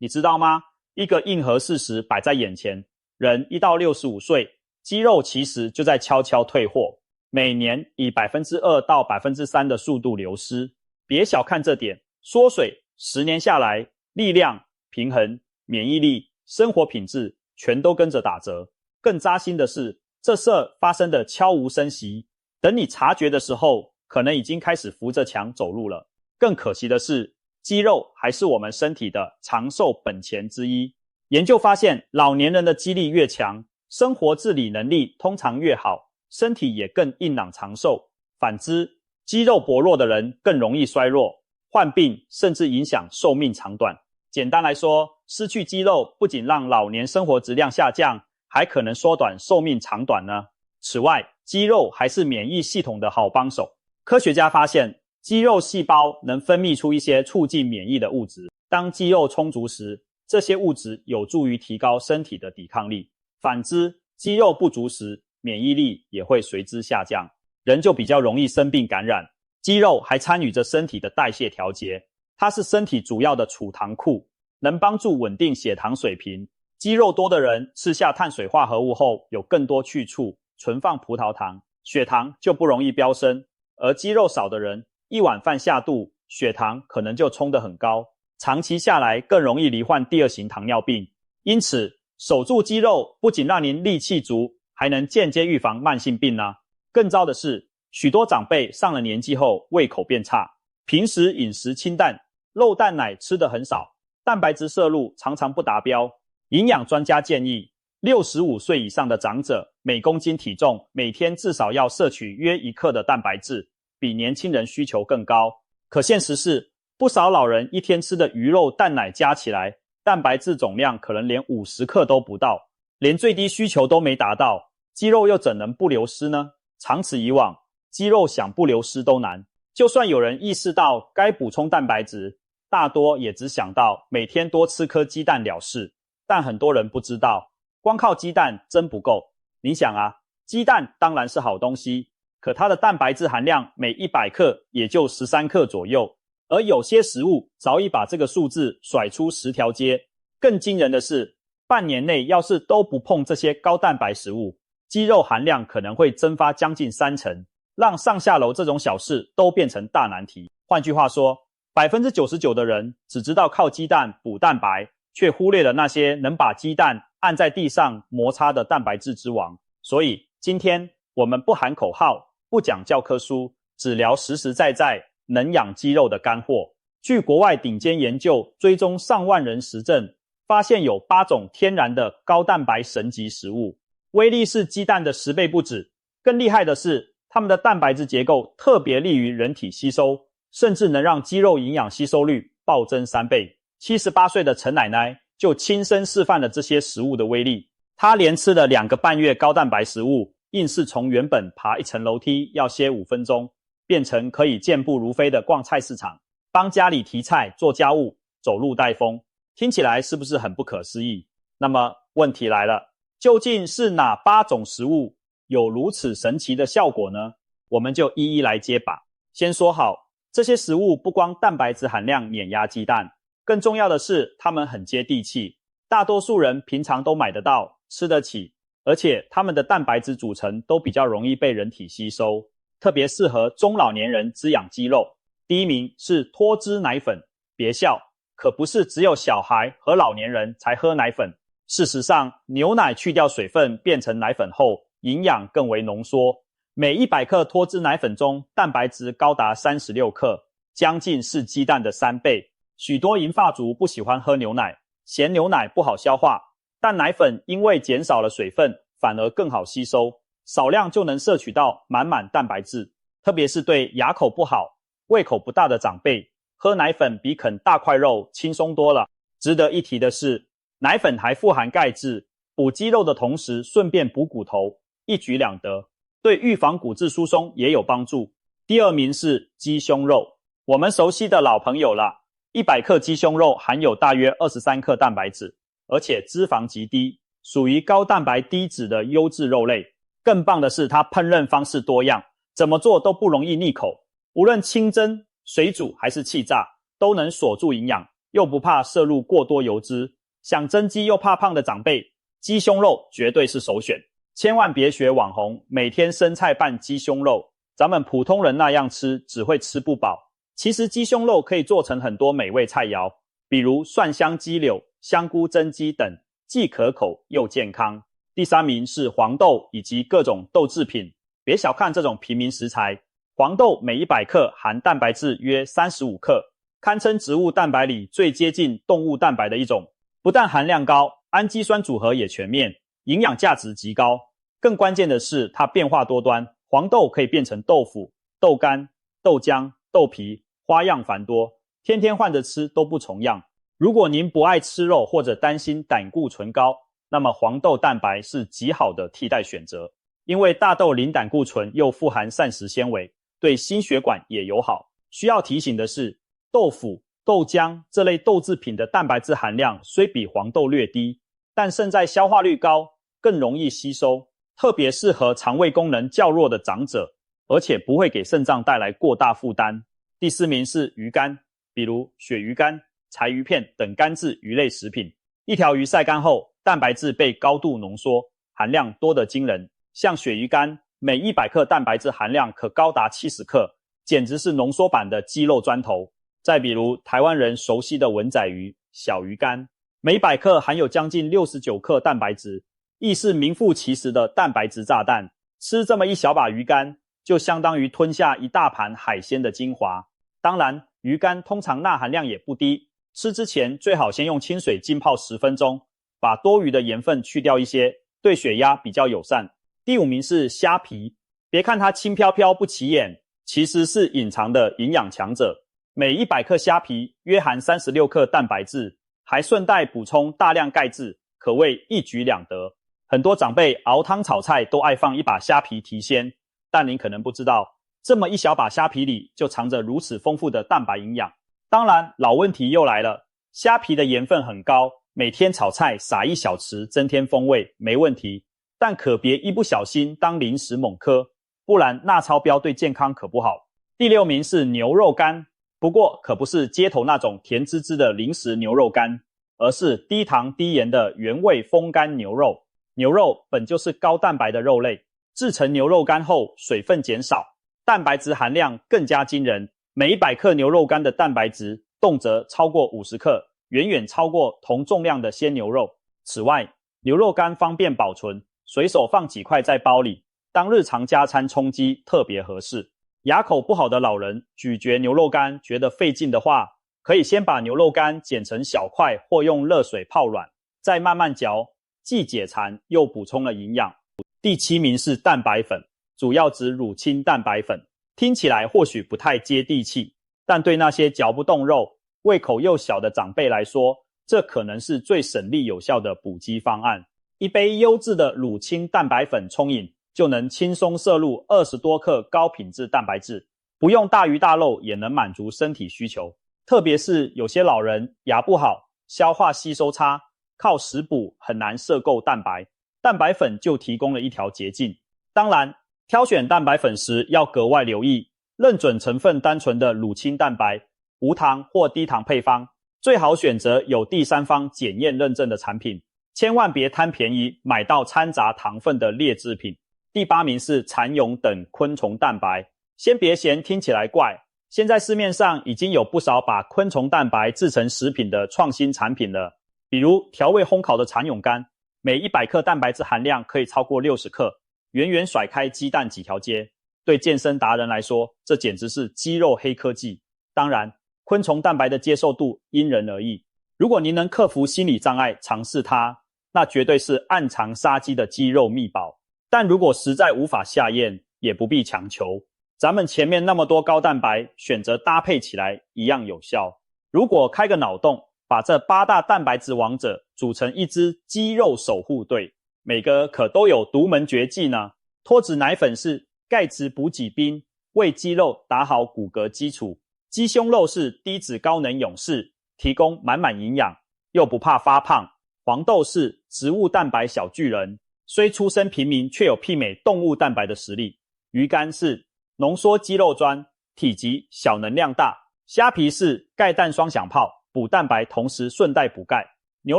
你知道嗎？一個硬核事實擺在眼前，人1到65歲，肌肉其實就在悄悄退貨，每年以 2% 到 3% 的速度流失。別小看這點，縮水10年下來，力量、平衡、免疫力、生活品質全都跟着打折。更扎心的是，這事發生的悄無聲息，等你察覺的時候，可能已經開始扶着牆走路了。更可惜的是，肌肉還是我們身體的長壽本錢之一。研究發現，老年人的肌力越強，生活自理能力通常越好，身體也更硬朗長壽。反之，肌肉薄弱的人更容易衰弱、患病，甚至影響壽命長短。簡單來說，失去肌肉不僅讓老年生活質量下降，還可能縮短壽命長短呢。此外，肌肉還是免疫系統的好幫手。科學家發現，肌肉細胞能分泌出一些促進免疫的物質。當肌肉充足時，這些物質有助於提高身體的抵抗力。反之，肌肉不足時，免疫力也會隨之下降，人就比較容易生病感染。肌肉還參與着身體的代謝調節，它是身體主要的儲糖庫，能幫助穩定血糖水平。肌肉多的人吃下碳水化合物後，有更多去處存放葡萄糖，血糖就不容易飆升。而肌肉少的人，一碗飯下肚，血糖可能就衝得很高，長期下來更容易罹患第2型糖尿病。因此，守住肌肉不僅讓您力氣足，還能間接預防慢性病呢。更糟的是，許多長輩上了年紀後胃口變差，平時飲食清淡，肉蛋奶吃得很少，蛋白質攝入常常不達標。營養專家建議，65歲以上的長者每公斤體重每天至少要攝取約1克的蛋白質，比年輕人需求更高。可現實是，不少老人一天吃的魚肉蛋奶加起來，蛋白質總量可能連50克都不到，連最低需求都沒達到，肌肉又怎能不流失呢？長此以往，肌肉想不流失都難。就算有人意識到該補充蛋白質，大多也只想到每天多吃顆雞蛋了事。但很多人不知道，光靠雞蛋真不夠。你想啊，雞蛋當然是好東西，可它的蛋白質含量每100克也就13克左右，而有些食物早已把這個數字甩出10條街。更驚人的是，半年內要是都不碰這些高蛋白食物，肌肉含量可能會蒸發將近30%，讓上下樓這種小事都變成大難題。換句話說，99%的人只知道靠雞蛋補蛋白，卻忽略了那些能把雞蛋按在地上摩擦的蛋白質之王。所以今天我們不喊口號，不講教科書，只聊實實在在能養肌肉的乾貨。據國外頂尖研究追蹤上萬人實證，發現有8種天然的高蛋白神級食物，威力是雞蛋的10倍不止。更厲害的是，它們的蛋白質結構特別利於人體吸收，甚至能讓肌肉營養吸收率暴增3倍。78歲的陳奶奶就親身示範了這些食物的威力。她連吃了2個半月高蛋白食物，硬是從原本爬1層樓梯要歇5分鐘，變成可以健步如飛的逛菜市場，幫家裡提菜做家務，走路帶風。聽起來是不是很不可思議？那麼問題來了，究竟是哪8種食物有如此神奇的效果呢？我們就一一來揭把。先說好，這些食物不光蛋白質含量碾壓雞蛋，更重要的是它們很接地氣，大多數人平常都買得到，吃得起，而且它們的蛋白質組成都比較容易被人體吸收，特別適合中老年人滋養肌肉。第一名是脫脂奶粉。別笑，可不是只有小孩和老年人才喝奶粉。事實上，牛奶去掉水分變成奶粉後，營養更為濃縮。每100克脫脂奶粉中，蛋白質高達36克，將近是雞蛋的3倍。許多銀髮族不喜歡喝牛奶，嫌牛奶不好消化，但奶粉因為減少了水分，反而更好吸收，少量就能攝取到滿滿蛋白質。特別是對牙口不好、胃口不大的長輩，喝奶粉比啃大塊肉輕鬆多了。值得一提的是，奶粉還富含鈣質，補肌肉的同時順便補骨頭，一舉兩得，對預防骨質疏鬆也有幫助。第2名是雞胸肉，我們熟悉的老朋友啦。100克雞胸肉含有大約23克蛋白質，而且脂肪極低，屬於高蛋白低脂的優質肉類。更棒的是，它烹飪方式多樣，怎麼做都不容易膩口，無論清蒸、水煮還是氣炸，都能鎖住營養，又不怕攝入過多油脂，想增肌又怕胖的長輩，雞胸肉絕對是首選。千萬別學網紅每天生菜拌雞胸肉，咱們普通人那樣吃只會吃不飽。其實雞胸肉可以做成很多美味菜肴，比如蒜香雞柳、香菇蒸雞等，既可口又健康。第3名是黃豆以及各種豆製品。別小看這種平民食材，黃豆每100克含蛋白質約35克，堪稱植物蛋白裡最接近動物蛋白的一種。不但含量高，氨基酸組合也全面，營養價值極高。更關鍵的是它變化多端，黃豆可以變成豆腐、豆乾、豆漿、豆皮，花樣繁多，天天換着吃都不重樣。如果您不愛吃肉或者擔心膽固醇高，那麼黃豆蛋白是極好的替代選擇。因為大豆零膽固醇又富含膳食纖維，對心血管也友好。需要提醒的是，豆腐、豆漿這類豆製品的蛋白質含量雖比黃豆略低，但勝在消化率高，更容易吸收，特別適合腸胃功能較弱的長者，而且不會給腎臟帶來過大負擔。第4名是魚乾，比如鱈魚乾、柴魚片等乾製魚類食品。一條魚曬乾後，蛋白質被高度濃縮，含量多得驚人。像鱈魚乾，每100克蛋白質含量可高達70克，簡直是濃縮版的肌肉磚頭。再比如台灣人熟悉的文仔魚、小魚乾，每100克含有將近69克蛋白質，亦是名副其實的蛋白質炸彈。吃這麼一小把魚乾，就相當於吞下一大盤海鮮的精華。當然，魚乾通常鈉含量也不低，吃之前最好先用清水浸泡10分鐘，把多餘的鹽分去掉一些，對血壓比較友善。第5名是蝦皮，別看它輕飄飄不起眼，其實是隱藏的營養強者。每100克蝦皮約含36克蛋白質，還順帶補充大量鈣質，可謂一舉兩得。很多長輩熬湯炒菜都愛放一把蝦皮提鮮，但您可能不知道，這麼一小把蝦皮裡就藏着如此豐富的蛋白營養。當然，老問題又來了，蝦皮的鹽分很高，每天炒菜撒1小匙增添風味沒問題，但可別一不小心當零食猛磕，不然鈉超標對健康可不好。第6名是牛肉乾，不過可不是街頭那種甜滋滋的零食牛肉乾，而是低糖低鹽的原味風乾牛肉。牛肉本就是高蛋白的肉類，製成牛肉乾後水分減少，蛋白質含量更加驚人。每100克牛肉乾的蛋白質動輒超過50克，遠遠超過同重量的鮮牛肉。此外，牛肉乾方便保存，隨手放幾塊在包裡，當日常加餐充飢特別合適。牙口不好的老人咀嚼牛肉乾覺得費勁的話，可以先把牛肉乾剪成小塊或用熱水泡軟，再慢慢嚼，既解饞又補充了營養。第7名是蛋白粉，主要指乳清蛋白粉。聽起來或許不太接地氣，但對那些嚼不動肉、胃口又小的長輩來說，這可能是最省力有效的補給方案。一杯優質的乳清蛋白粉沖飲，就能輕鬆攝入20多克高品質蛋白質，不用大魚大肉也能滿足身體需求。特別是有些老人牙不好、消化吸收差，靠食補很難攝夠蛋白，蛋白粉就提供了一條捷徑。當然，挑選蛋白粉時要格外留意，認準成分單純的乳清蛋白，無糖或低糖配方，最好選擇有第三方檢驗認證的產品，千萬別貪便宜買到摻雜糖分的劣質品。第8名是蠶蛹等昆蟲蛋白。先別嫌聽起來怪，現在市面上已經有不少把昆蟲蛋白製成食品的創新產品了，比如調味烘烤的蠶蛹乾，每100克蛋白質含量可以超過60克，遠遠甩開雞蛋幾條街。對健身達人來說，這簡直是肌肉黑科技。當然，昆蟲蛋白的接受度因人而異，如果您能克服心理障礙嘗試它，那絕對是暗藏殺機的肌肉秘寶。但如果實在無法下咽，也不必強求。咱們前面那麼多高蛋白，選擇搭配起來一樣有效。如果開個腦洞，把這8大蛋白質王者組成一支肌肉守護隊，每個可都有獨門絕技呢。脫脂奶粉是鈣質補給兵，為肌肉打好骨骼基礎；雞胸肉是低脂高能勇士，提供滿滿營養，又不怕發胖；黃豆是植物蛋白小巨人，雖出身平民，卻有媲美動物蛋白的實力；魚乾是濃縮肌肉磚，體積小能量大；蝦皮是鈣氮雙響炮，補蛋白同時順帶補鈣。牛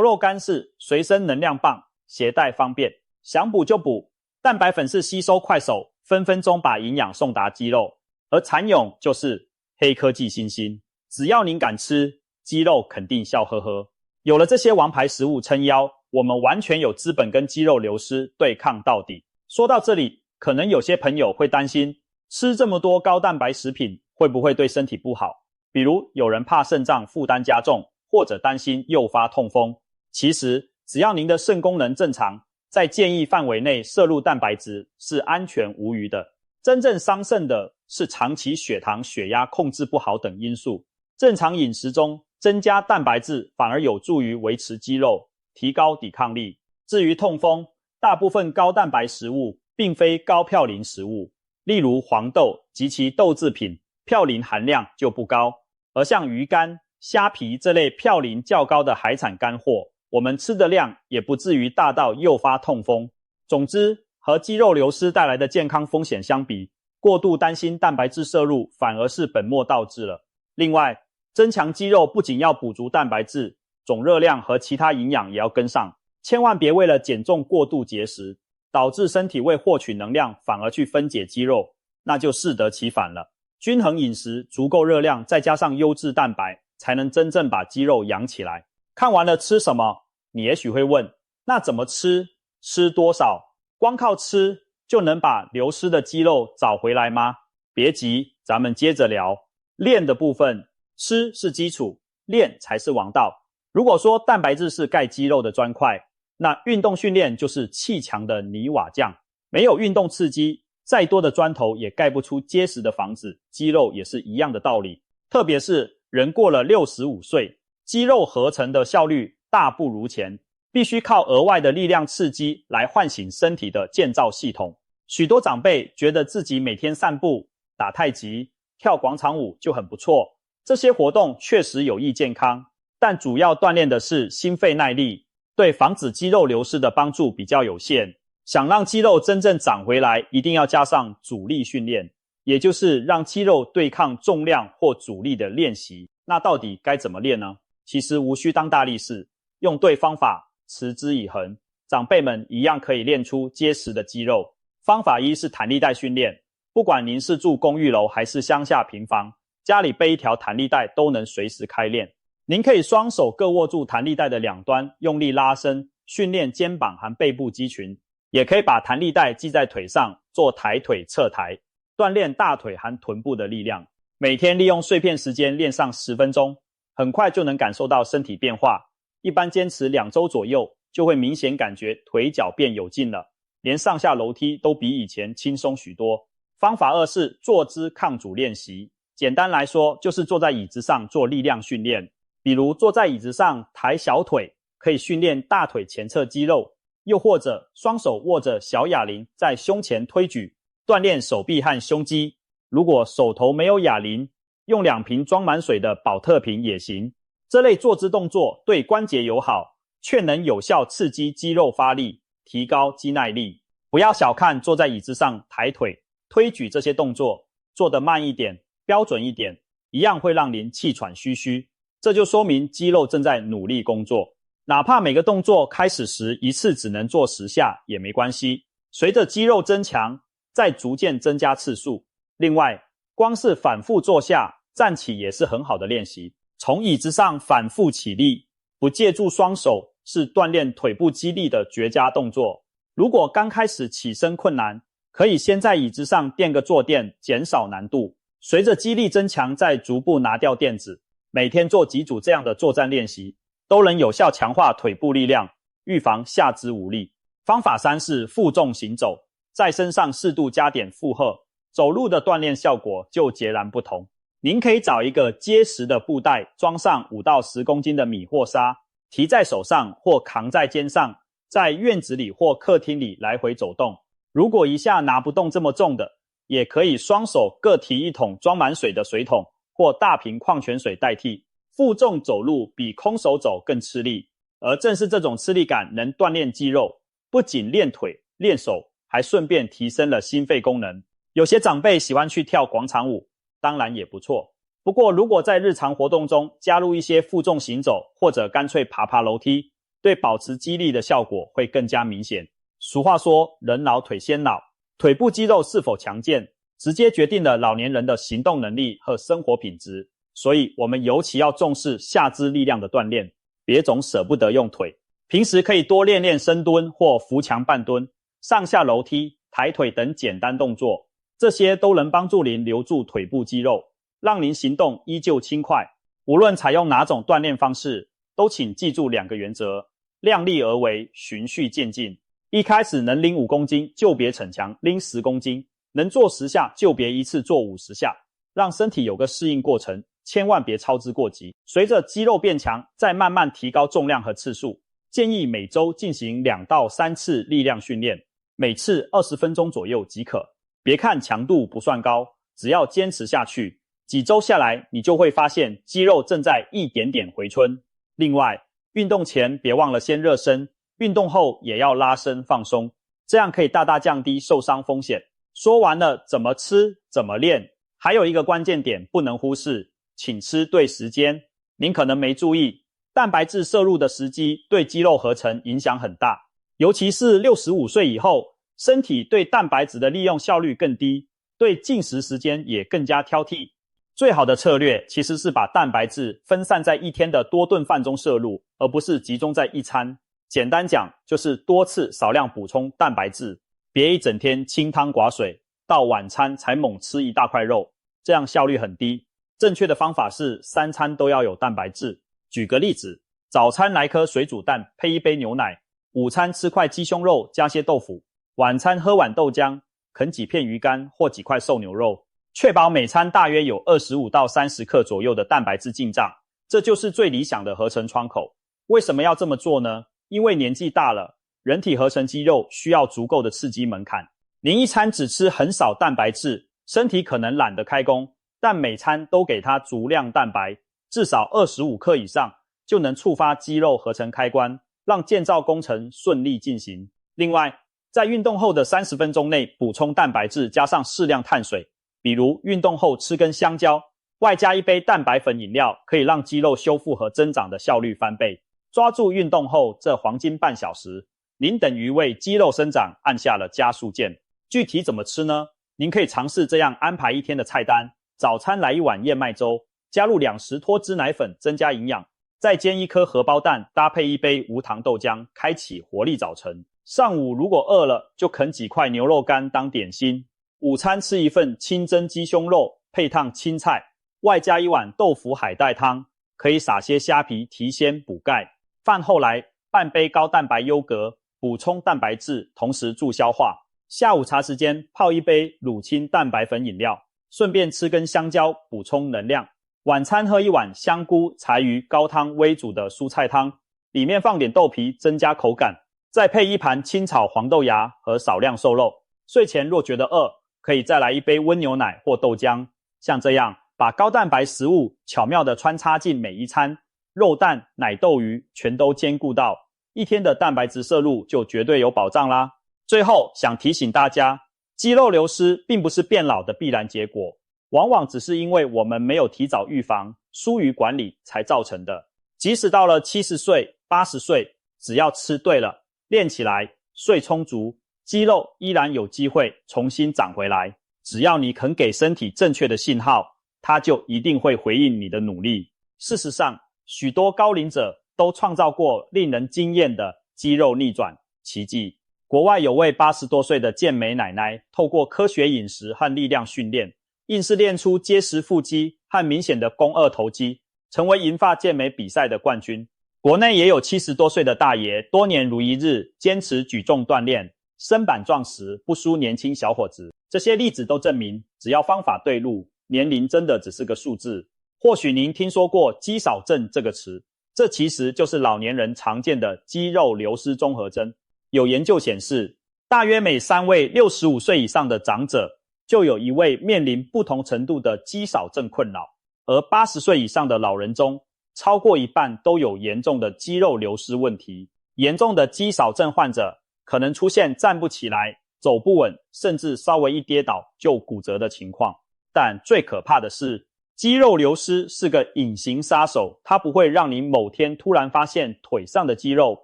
肉乾是隨身能量棒，攜帶方便，想補就補。蛋白粉是吸收快手，分分鐘把營養送達肌肉。而蠶蛹就是黑科技新星，只要您敢吃，肌肉肯定笑呵呵。有了這些王牌食物撐腰，我們完全有資本跟肌肉流失對抗到底。說到這裡，可能有些朋友會擔心，吃這麼多高蛋白食品會不會對身體不好？比如有人怕腎臟負擔加重，或者擔心誘發痛風。其實只要您的腎功能正常，在建議範圍內攝入蛋白質是安全無虞的。真正傷腎的是長期血糖、血壓控制不好等因素。正常飲食中增加蛋白質反而有助於維持肌肉，提高抵抗力。至於痛風，大部分高蛋白食物並非高嘌呤食物，例如黃豆及其豆製品，嘌呤含量就不高。而像魚乾、蝦皮這類嘌呤較高的海產乾貨，我們吃的量也不至於大到誘發痛風。總之，和肌肉流失帶來的健康風險相比，過度擔心蛋白質攝入反而是本末倒置了。另外，增強肌肉不僅要補足蛋白質，總熱量和其他營養也要跟上，千萬別為了減重過度節食，導致身體為獲取能量反而去分解肌肉，那就適得其反了。均衡飲食，足夠熱量，再加上優質蛋白，才能真正把肌肉養起來。看完了吃什麼，你也許會問，那怎麼吃？吃多少？光靠吃就能把流失的肌肉找回來嗎？別急，咱們接着聊。練的部分，吃是基礎，練才是王道。如果說蛋白質是蓋肌肉的磚塊，那運動訓練就是砌牆的泥瓦匠。沒有運動刺激，再多的磚頭也蓋不出結實的房子，肌肉也是一樣的道理。特別是人過了65歲，肌肉合成的效率大不如前，必須靠額外的力量刺激來喚醒身體的建造系統。許多長輩覺得自己每天散步、打太極、跳廣場舞就很不錯，這些活動確實有益健康，但主要鍛鍊的是心肺耐力，對防止肌肉流失的幫助比較有限。想讓肌肉真正長回來，一定要加上阻力訓練，也就是讓肌肉對抗重量或阻力的練習。那到底該怎麼練呢？其實無需當大力士，用對方法，持之以恆，長輩們一樣可以練出結實的肌肉。方法一是彈力帶訓練，不管您是住公寓樓還是鄉下平房，家裡備一條彈力帶都能隨時開練。您可以雙手各握住彈力帶的兩端，用力拉伸，訓練肩膀和背部肌群。也可以把彈力帶繫在腿上，做抬腿側抬，鍛鍊大腿和臀部的力量。每天利用碎片時間練上10分鐘，很快就能感受到身體變化。一般堅持2周左右，就會明顯感覺腿腳變有勁了，連上下樓梯都比以前輕鬆許多。方法2是坐姿抗阻練習，簡單來說就是坐在椅子上做力量訓練。比如坐在椅子上抬小腿，可以訓練大腿前側肌肉，又或者雙手握着小啞鈴在胸前推舉，鍛鍊手臂和胸肌。如果手頭沒有啞鈴，用2瓶裝滿水的寶特瓶也行。這類坐姿動作對關節友好，卻能有效刺激肌肉發力，提高肌耐力。不要小看坐在椅子上抬腿、推舉這些動作，做得慢一點，標準一點，一樣會讓您氣喘吁吁。這就說明肌肉正在努力工作。哪怕每個動作開始時一次只能做10下也沒關係，隨着肌肉增強，再逐漸增加次數。另外，光是反復坐下、站起也是很好的練習。從椅子上反復起立，不借助雙手，是鍛鍊腿部肌力的絕佳動作。如果剛開始起身困難，可以先在椅子上墊個坐墊，減少難度。隨着肌力增強，再逐步拿掉墊子。每天做幾組這樣的作戰練習，都能有效強化腿部力量，預防下肢無力。方法3是負重行走，在身上適度加點負荷，走路的鍛鍊效果就截然不同。您可以找一個結實的布袋，裝上5到10公斤的米或沙，提在手上或扛在肩上，在院子裡或客廳裡來回走動。如果一下拿不動這麼重的，也可以雙手各提一桶裝滿水的水桶或大瓶礦泉水代替。負重走路比空手走更吃力，而正是這種吃力感能鍛鍊肌肉，不僅練腿練手，還順便提升了心肺功能。有些長輩喜歡去跳廣場舞，當然也不錯。不過如果在日常活動中加入一些負重行走，或者乾脆爬樓梯，對保持肌力的效果會更加明顯。俗話說，人老腿先老，腿部肌肉是否強健，直接決定了老年人的行動能力和生活品質。所以我們尤其要重視下肢力量的鍛鍊，別總捨不得用腿。平時可以多練練深蹲或扶牆半蹲、上下樓梯、抬腿等簡單動作，這些都能幫助您留住腿部肌肉，讓您行動依舊輕快。無論採用哪種鍛鍊方式，都請記住2個原則：量力而為，循序漸進。一開始能拎5公斤就別逞強拎10公斤，能做10下就別一次做50下，讓身體有個適應過程，千萬別操之過急。隨着肌肉變強，再慢慢提高重量和次數，建議每周進行2到3次力量訓練，每次20分鐘左右即可。別看強度不算高，只要堅持下去，幾周下來，你就會發現肌肉正在一點點回春。另外，運動前別忘了先熱身，運動後也要拉伸放鬆，這樣可以大大降低受傷風險。說完了怎麼吃，怎麼練，還有一個關鍵點不能忽視，請吃對時間。您可能沒注意，蛋白質攝入的時機對肌肉合成影響很大，尤其是65歲以後，身體對蛋白質的利用效率更低，對進食時間也更加挑剔。最好的策略其實是把蛋白質分散在一天的多頓飯中攝入，而不是集中在一餐。簡單講，就是多次少量補充蛋白質，別一整天清湯寡水，到晚餐才猛吃一大塊肉，這樣效率很低。正確的方法是3餐都要有蛋白質。舉個例子，早餐來顆水煮蛋配一杯牛奶，午餐吃塊雞胸肉加些豆腐，晚餐喝碗豆漿，啃幾片魚乾或幾塊瘦牛肉，確保每餐大約有25到30克左右的蛋白質進賬，這就是最理想的合成窗口。為什麼要這麼做呢？因為年紀大了，人體合成肌肉需要足夠的刺激門檻。您一餐只吃很少蛋白質，身體可能懶得開工，但每餐都給它足量蛋白，至少25克以上，就能觸發肌肉合成開關，讓建造工程順利進行。另外，在運動後的30分鐘內補充蛋白質，加上適量碳水，比如運動後吃根香蕉，外加一杯蛋白粉飲料，可以讓肌肉修復和增長的效率翻倍。抓住運動後這黃金半小時，您等於為肌肉生長按下了加速鍵。具體怎麼吃呢？您可以嘗試這樣安排一天的菜單：早餐來一碗燕麥粥，加入20脫脂奶粉增加營養，再煎一顆荷包蛋，搭配一杯無糖豆漿，開啟活力早晨。上午如果餓了，就啃幾塊牛肉乾當點心。午餐吃一份清蒸雞胸肉，配燙青菜，外加一碗豆腐海帶湯，可以撒些蝦皮提鮮補鈣。飯後來半杯高蛋白優格，補充蛋白質，同時助消化。下午茶時間泡一杯乳清蛋白粉飲料，順便吃根香蕉補充能量。晚餐喝一碗香菇柴魚高湯微煮的蔬菜湯，裡面放點豆皮增加口感，再配一盤清炒黃豆芽和少量瘦肉。睡前若覺得餓，可以再來一杯溫牛奶或豆漿。像這樣把高蛋白食物巧妙地穿插進每一餐，肉蛋、奶豆魚全都兼顧到，一天的蛋白質攝入就絕對有保障啦。最後想提醒大家，肌肉流失並不是變老的必然結果，往往只是因為我們沒有提早預防、疏於管理才造成的。即使到了70歲、80歲，只要吃對了、練起來、睡充足，肌肉依然有機會重新長回來。只要你肯給身體正確的信號，它就一定會回應你的努力。事實上，許多高齡者都創造過令人驚豔的肌肉逆轉奇蹟。國外有位80多歲的健美奶奶，透過科學飲食和力量訓練，硬是練出結實腹肌和明顯的肱二頭肌，成為銀髮健美比賽的冠軍。國內也有70多歲的大爺，多年如一日堅持舉重鍛鍊，身板壯實，不輸年輕小伙子。這些例子都證明，只要方法對路，年齡真的只是個數字。或許您聽說過肌少症這個詞，這其實就是老年人常見的肌肉流失綜合徵。有研究顯示，大約每3位65歲以上的長者，就有1位面臨不同程度的肌少症困擾，而80歲以上的老人中，超過一半都有嚴重的肌肉流失問題。嚴重的肌少症患者可能出現站不起來、走不穩，甚至稍微一跌倒就骨折的情況。但最可怕的是，肌肉流失是個隱形殺手，它不會讓你某天突然發現腿上的肌肉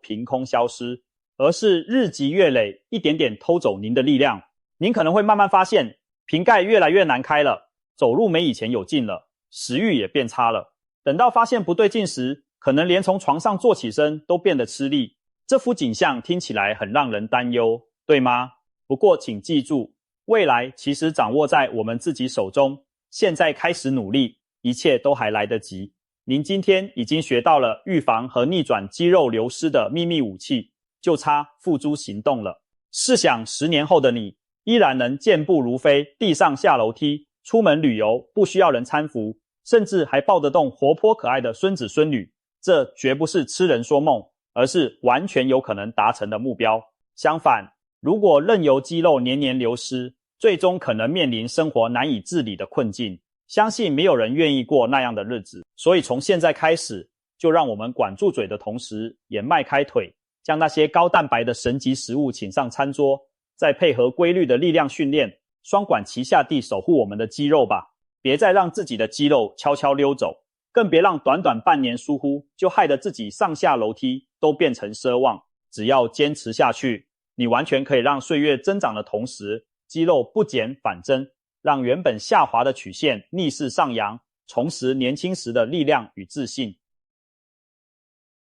憑空消失，而是日積月累，一點點偷走您的力量。您可能會慢慢發現，瓶蓋越來越難開了，走路沒以前有勁了，食慾也變差了。等到發現不對勁時，可能連從床上坐起身都變得吃力。這幅景象聽起來很讓人擔憂，對嗎？不過請記住，未來其實掌握在我們自己手中，現在開始努力，一切都還來得及。您今天已經學到了預防和逆轉肌肉流失的秘密武器，就差付諸行動了。試想10年後的你，依然能健步如飛，地上下樓梯，出門旅遊不需要人攙扶，甚至還抱得動活潑可愛的孫子孫女。這絕不是痴人說夢，而是完全有可能達成的目標。相反，如果任由肌肉年年流失，最終可能面臨生活難以自理的困境。相信沒有人願意過那樣的日子。所以從現在開始，就讓我們管住嘴的同時，也邁開腿，將那些高蛋白的神級食物請上餐桌，再配合規律的力量訓練，雙管齊下地守護我們的肌肉吧。別再讓自己的肌肉悄悄溜走，更別讓短短半年疏忽，就害得自己上下樓梯都變成奢望。只要堅持下去，你完全可以讓歲月增長的同時，肌肉不減反增，讓原本下滑的曲線逆勢上揚，重拾年輕時的力量與自信。